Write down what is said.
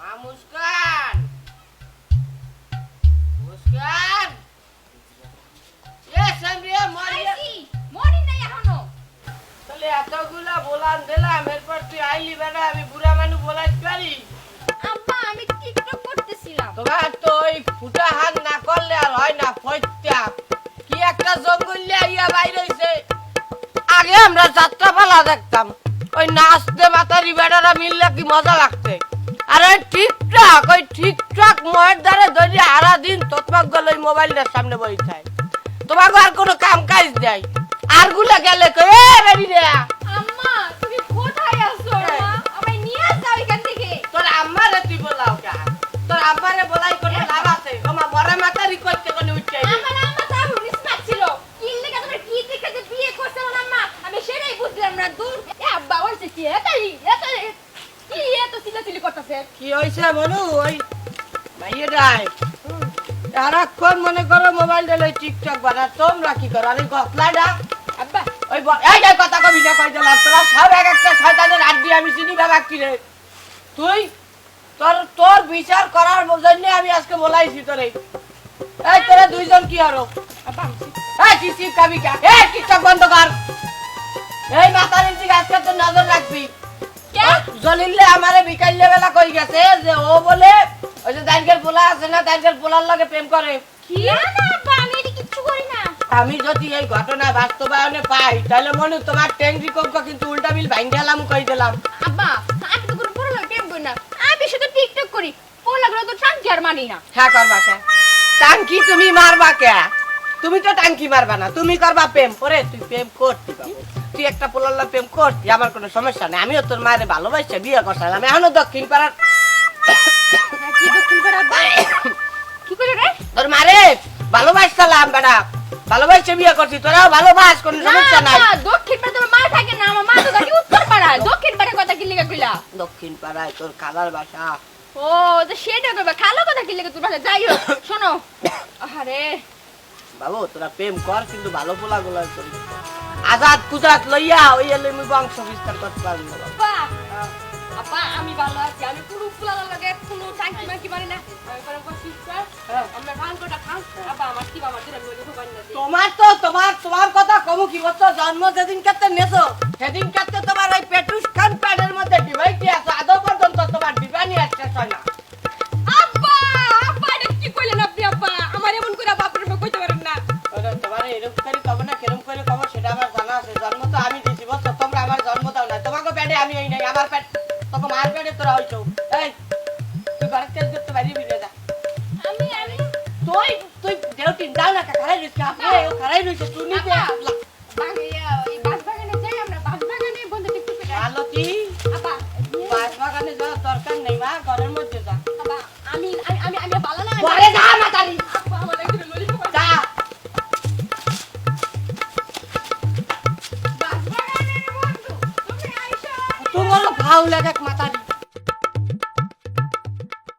মুস্কান মুস্কান মরি নাই এখনো। তাহলে এতগুলা বলান দিলাম এরপর তুই আইলি বেড়া আমি বুড়া মানুষ বলাইতে পারি আব্বা আমি টিকটক করতেছিলাম। তোমার তো ওই ফুটা হাত না করলে আর হয় না ফত্যা কি একটা জঙ্গলে আইয়া বাইরে হইছে আগে আমরা যাত্রাপালা দেখতাম ওই নাচতে মাতারি বেড়ারা মিললে কি মজা লাগছে আর ওই ঠিকঠাক ময়ের দ্বারে ধরে সারা দিন তোতমাক গেল ওই মোবাইলটার সামনে বসে তোমাকে আর কোনো কাম কাজ দেয় আর গুলা গেলে আম্মা তুমি কোথায় আছো মা? আমায় নিয়ে যাও এখান থেকে। তোর আম্মারে তুই বলাও কা তোর আম্মারে বলাই করে লাভ আছে ওমা মরে মাতারি করতে কোন উঠছে আমার আম্মা তো আরো রিসমার্ট ছিল। কি লেগে তোমরা কি দেখে যে বিয়ে করছে আমার আম্মা? আমি সেটাই বুঝলাম না। দূর এ আব্বা বলছে কি কি এত চিল্লাচিল্লি করতেছে? কি হইছে বলু ওই ভাইয়েরাই সারাক্ষণ মনে করো মোবাইল দিলে টিকটক বানা তোমরা কি করো আমি গপলাডা আব্বা ওই এই যে কথা কবি না কই দিলাম তোরা সব এক একটা শয়তানের আড্ডি আমি চিনি বাবা কি রে তুই তোর বিচার করার জন্য আমি আজকে বলাইছি তোরে এই তোরা দুইজন কি হলো আব্বা এই কি সিপ কাবি কা এই টিকটক বন্ধ কর এই মাতারির দিকে আজকে তো নজর রাখবি কে জলিলে আমারে বিকাইলে বেলা কই গেছে যে ও বলে ওই যে দাইরগের পোলা আছে না দাইরগের পোলার লগে প্রেম করে কি না আব্বা আমি এটি কিচ্ছু করি না। আমি যদি এই ঘটনা বাস্তবায়নে পাই তাহলে মনে তোমার ট্যাঙ্কি কমকা কিন্তু উল্টা বিল ভাঙ্গালাম কই দিলাম আব্বা আমি তো কোনো পড়ালা প্রেম করি না। আমি শুধু টিকটক করি। পোলাগুলো তো টাঙ্কি আর মানি না। হ্যাঁ করবা কে টাঙ্কি তুমি মারবা কে তুমি তো টাঙ্কি মারবা না তুমি করবা প্রেম করে তুই প্রেম করতি বাবু তুই একটা পোলার লগে প্রেম করতি আমার কোনো সমস্যা নেই আমিও তোর মায়ের ভালোবাসা বিয়ে করছিলাম এখনো দক্ষিণ পাড়ার কি দক্ষিণ পাড়া আব্বা? কি করে রে? তোর মারে ভালোবাসছিলাম বেটা ভালোবাসে বিয়ে করছি তোরাও ভালোবাস কোনো সমস্যা নাই না দক্ষিণ পাড়া তোমার মা থাকে না। আমার মা তো থাকে উত্তর পাড়ায়। দক্ষিণ পাড়ার কথা কি লেগে কইলা? দক্ষিণ পাড়ায় তোর খালার বাসা ও তো সেটা কইবা। খালো কথা কি লেগে তোর বাসা? যাই হোক শোনো আরে বাবু তোরা প্রেম কর কিন্তু ভালো পোলা গুলা করি আজাদ কুজাত লইয়া ওই এলে আমি বংশ বিস্তার করতে পারবো না বাবু। আব্বা আব্বা আমি ভালো আছি। আমি কোনো ফুলার লাগে কোনো টাঙ্কি মাঙ্কি মারি না। আমি করে বসি স্যার আমরা ভাঙ কোটা খাও। আব্বা আমার কি বাবা দিরা লইতে পারি না। তোমার কথা কমু কি বলছো জন্ম যেদিন কাতে নেছো সেদিন কাতে তোমার ওই পেটুস খান প্যাডের মধ্যে ডিভাইটি আছে আদৌ পর্যন্ত তোমার ডিভাইনি একটা হয় না আব্বা আব্বা এটা কি কইলেন আপনি আব্বা? আমার এমন করে বাপরে মা কইতে পারেন না। তোমার এরকম করে কব না কেরম করে কব সেটা আমার জানা আছে জন্ম তো আমি দিছি বলছো তোমরা আমার জন্ম দাও না তোমাকে প্যাডে আমি এই নাই আমার প্যাড তোকে মার প্যাডে তোরা হইছো এই তুই ঘরে তেল করতে পারি বিলে যা আমি তুই দেউটিন দাও না খারাই রইছে আপনি ও খারাই রইছে তুই নিতে বাগিয়া ওই বাগানে যাই আমরা বাগানে বন্ধু দেখতে পেলাম। আলো কি আব্বা বাগানে যাওয়ার দরকার নেই মা ঘরের মধ্যে যা আব্বা আমি আমি আমি আমি ভালো না। ঘরে যা মাতারি আব্বা আমার একটু ললিপপ যা বাগানের বন্ধু তুমি আইসো। তোমার ভাও লাগে মাতারি